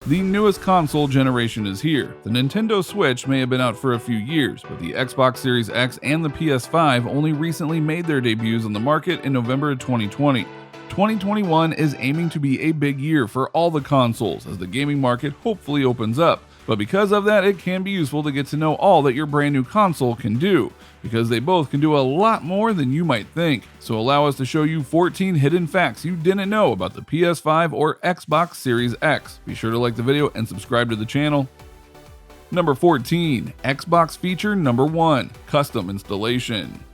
The newest console generation is here. The Nintendo Switch may have been out for a few years, but the Xbox Series X and the PS5 only recently made their debuts on the market in November of 2020. 2021 is aiming to be a big year for all the consoles as the gaming market hopefully opens up. But because of that, it can be useful to get to know all that your brand new console can do, because they both can do a lot more than you might think. So allow us to show you 14 hidden facts you didn't know about the PS5 or Xbox Series X. Be sure to like the video and subscribe to the channel. Number 14, Xbox feature number 1, custom installation.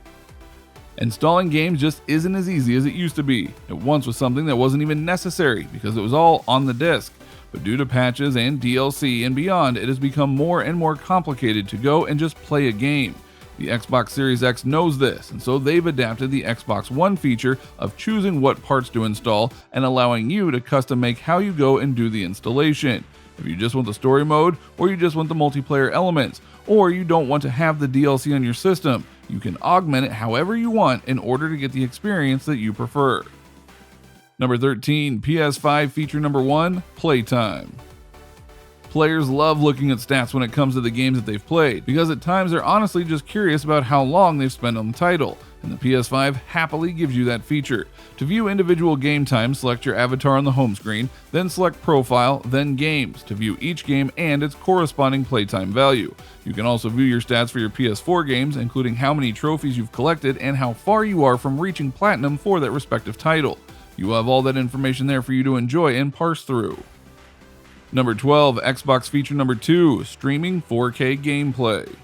Installing games just isn't as easy as it used to be. It once was something that wasn't even necessary because it was all on the disc. But due to patches and DLC and beyond, it has become more and more complicated to go and just play a game. The Xbox Series X knows this, and so they've adapted the Xbox One feature of choosing what parts to install and allowing you to custom make how you go and do the installation. If you just want the story mode, or you just want the multiplayer elements, or you don't want to have the DLC on your system, you can augment it however you want in order to get the experience that you prefer. Number 13, PS5 feature number 1, playtime. Players love looking at stats when it comes to the games that they've played, because at times they're honestly just curious about how long they've spent on the title, and the PS5 happily gives you that feature. To view individual game time, select your avatar on the home screen, then select Profile, then Games, to view each game and its corresponding playtime value. You can also view your stats for your PS4 games, including how many trophies you've collected and how far you are from reaching Platinum for that respective title. You will have all that information there for you to enjoy and parse through. Number 12, Xbox feature number 2, streaming 4K gameplay.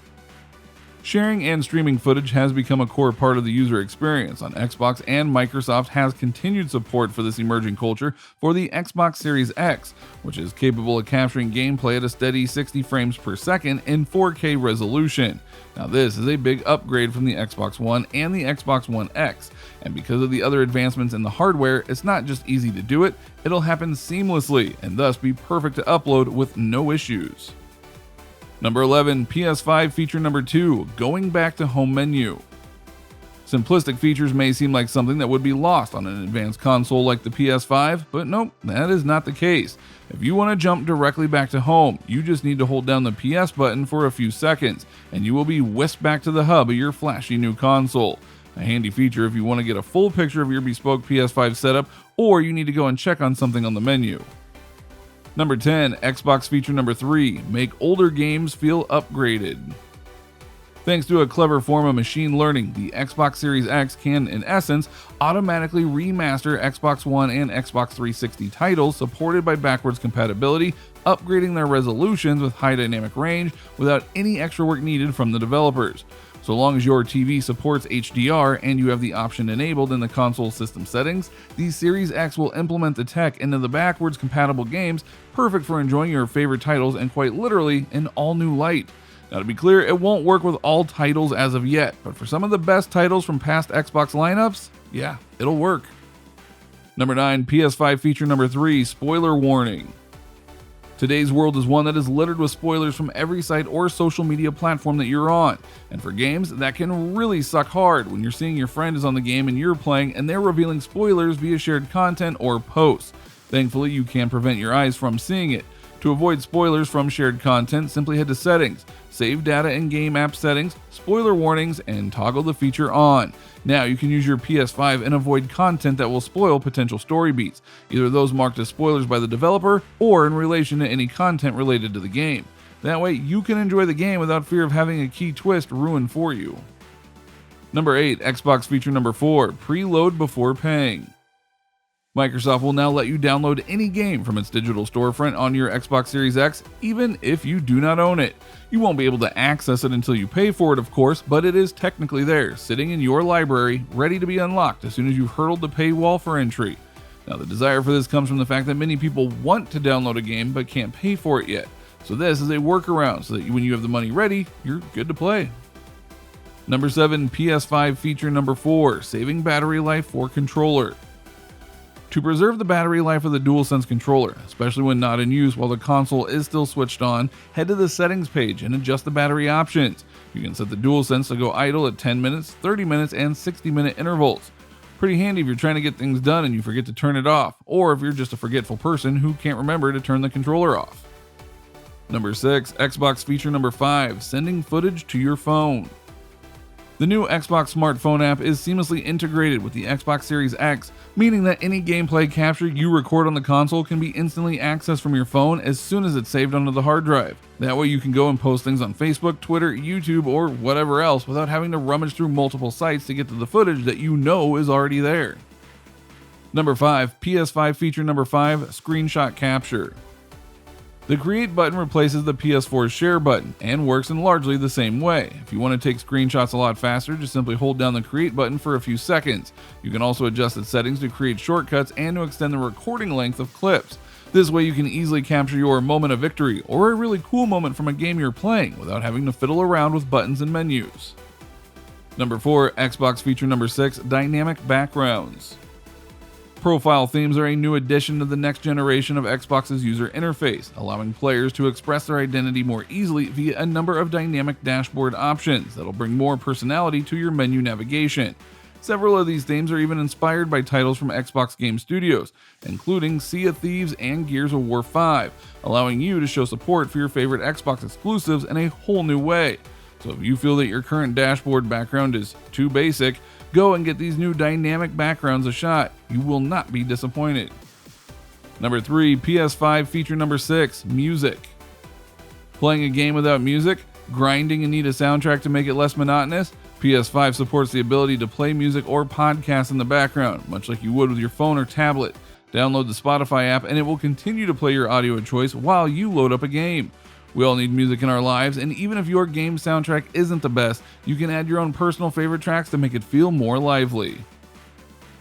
Sharing and streaming footage has become a core part of the user experience on Xbox, and Microsoft has continued support for this emerging culture for the Xbox Series X, which is capable of capturing gameplay at a steady 60 frames per second in 4K resolution. Now this is a big upgrade from the Xbox One and the Xbox One X, and because of the other advancements in the hardware, it's not just easy to do it, it'll happen seamlessly and thus be perfect to upload with no issues. Number 11, PS5 feature number 2, going back to home menu. Simplistic features may seem like something that would be lost on an advanced console like the PS5, but nope, that is not the case. If you want to jump directly back to home, you just need to hold down the PS button for a few seconds, and you will be whisked back to the hub of your flashy new console. A handy feature if you want to get a full picture of your bespoke PS5 setup, or you need to go and check on something on the menu. Number 10, Xbox feature number 3, make older games feel upgraded. Thanks to a clever form of machine learning, the Xbox Series X can, in essence, automatically remaster Xbox One and Xbox 360 titles supported by backwards compatibility, upgrading their resolutions with high dynamic range without any extra work needed from the developers. So long as your TV supports HDR and you have the option enabled in the console system settings, the Series X will implement the tech into the backwards compatible games, perfect for enjoying your favorite titles and quite literally an all new light. Now to be clear, it won't work with all titles as of yet, but for some of the best titles from past Xbox lineups, yeah, it'll work. Number 9, PS5 feature number 3, spoiler warning. Today's world is one that is littered with spoilers from every site or social media platform that you're on. And for games, that can really suck hard when you're seeing your friend is on the game and you're playing and they're revealing spoilers via shared content or posts. Thankfully, you can prevent your eyes from seeing it. To avoid spoilers from shared content, simply head to Settings, Save Data in Game App Settings, Spoiler Warnings, and toggle the feature on. Now you can use your PS5 and avoid content that will spoil potential story beats, either those marked as spoilers by the developer or in relation to any content related to the game. That way you can enjoy the game without fear of having a key twist ruined for you. Number 8, Xbox feature number 4, preload before paying. Microsoft will now let you download any game from its digital storefront on your Xbox Series X, even if you do not own it. You won't be able to access it until you pay for it, of course, but it is technically there, sitting in your library, ready to be unlocked as soon as you've hurdled the paywall for entry. Now, the desire for this comes from the fact that many people want to download a game but can't pay for it yet. So this is a workaround so that when you have the money ready, you're good to play. Number 7, PS5 feature number 4, saving battery life for controller. To preserve the battery life of the DualSense controller, especially when not in use while the console is still switched on, head to the settings page and adjust the battery options. You can set the DualSense to go idle at 10 minutes, 30 minutes, and 60-minute intervals. Pretty handy if you're trying to get things done and you forget to turn it off, or if you're just a forgetful person who can't remember to turn the controller off. Number 6. Xbox feature number 5, sending footage to your phone. The new Xbox smartphone app is seamlessly integrated with the Xbox Series X, meaning that any gameplay capture you record on the console can be instantly accessed from your phone as soon as it's saved onto the hard drive. That way you can go and post things on Facebook, Twitter, YouTube, or whatever else without having to rummage through multiple sites to get to the footage that you know is already there. Number 5. PS5 feature number 5, screenshot capture. The Create button replaces the PS4's Share button and works in largely the same way. If you want to take screenshots a lot faster, just simply hold down the Create button for a few seconds. You can also adjust its settings to create shortcuts and to extend the recording length of clips. This way you can easily capture your moment of victory or a really cool moment from a game you're playing without having to fiddle around with buttons and menus. Number 4. Xbox feature number 6, dynamic backgrounds. Profile themes are a new addition to the next generation of Xbox's user interface, allowing players to express their identity more easily via a number of dynamic dashboard options that'll bring more personality to your menu navigation. Several of these themes are even inspired by titles from Xbox Game Studios, including Sea of Thieves and Gears of War 5, allowing you to show support for your favorite Xbox exclusives in a whole new way. So if you feel that your current dashboard background is too basic, go and get these new dynamic backgrounds a shot. You will not be disappointed. Number 3. PS5 feature number 6, music. Playing a game without music? Grinding and need a soundtrack to make it less monotonous? PS5 supports the ability to play music or podcasts in the background, much like you would with your phone or tablet. Download the Spotify app and it will continue to play your audio of choice while you load up a game. We all need music in our lives, and even if your game soundtrack isn't the best, you can add your own personal favorite tracks to make it feel more lively.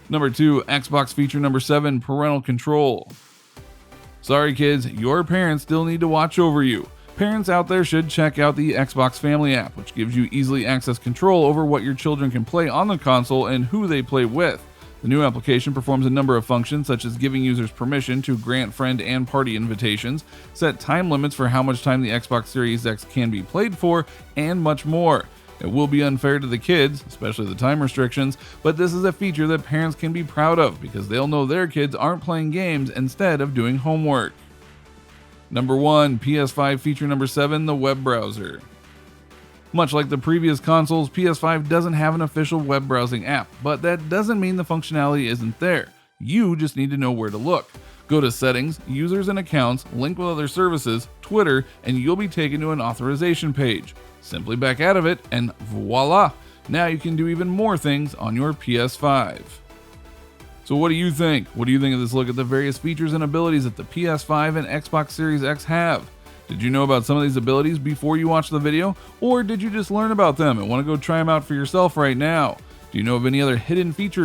Number 2. Xbox feature number 7, parental control. Sorry kids, your parents still need to watch over you. Parents out there should check out the Xbox Family app, which gives you easily access control over what your children can play on the console and who they play with. The new application performs a number of functions such as giving users permission to grant friend and party invitations, set time limits for how much time the Xbox Series X can be played for, and much more. It will be unfair to the kids, especially the time restrictions, but this is a feature that parents can be proud of because they'll know their kids aren't playing games instead of doing homework. Number 1. PS5 feature number 7, the web browser. Much like the previous consoles, PS5 doesn't have an official web browsing app, but that doesn't mean the functionality isn't there. You just need to know where to look. Go to Settings, Users and Accounts, Link with Other Services, Twitter, and you'll be taken to an authorization page. Simply back out of it, and voila! Now you can do even more things on your PS5. So what do you think? What do you think of this look at the various features and abilities that the PS5 and Xbox Series X have? Did you know about some of these abilities before you watched the video, or did you just learn about them and want to go try them out for yourself right now? Do you know of any other hidden features